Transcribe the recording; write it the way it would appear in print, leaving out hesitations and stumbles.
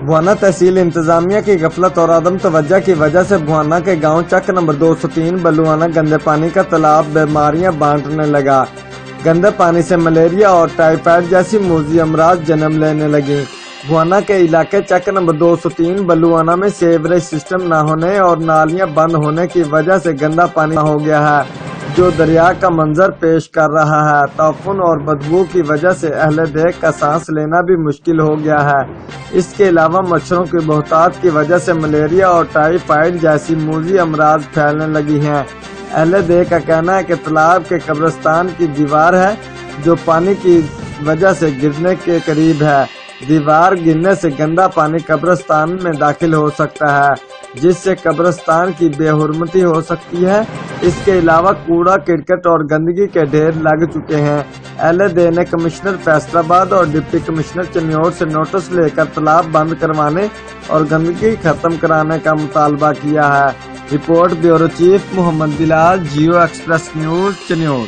भुआना तहसील इंतजामिया की गफलत और अदम तवज्जो की वजह से भुआना के गांव चक नंबर 203 बलुआना गंदे पानी का तालाब बीमारियां बांटने लगा। गंदे पानी से मलेरिया और टाइफाइड जैसी मूजी अमराज जन्म लेने लगी। भुआना के इलाके चक नंबर 203 बलुआना में सीवरेज सिस्टम न होने और नालियां बंद होने की वजह से गंदा पानी हो गया है, जो दरिया का मंजर पेश कर रहा है। ताफुन और बदबू की वजह से अहले देख का सांस लेना भी मुश्किल हो गया है। इसके अलावा मच्छरों की बहुतायत की वजह से मलेरिया और टाइफाइड जैसी मूजी अमराज फैलने लगी हैं। अहले देख का कहना है कि तालाब के कब्रिस्तान की दीवार है, जो पानी की वजह से गिरने के करीब है। दीवार गिरने से गंदा पानी कब्रिस्तान में दाखिल हो सकता है, जिससे कब्रिस्तान की बेहुरमती हो सकती है। इसके अलावा कूड़ा करकट और गंदगी के ढेर लग चुके हैं। अहले ने कमिश्नर फैसलाबाद और डिप्टी कमिश्नर चन्योर से नोटिस लेकर तालाब बंद करवाने और गंदगी खत्म कराने का मुतालबा किया है। Report bureau chief Mohammad Bilal, Geo Express News, चन्योर।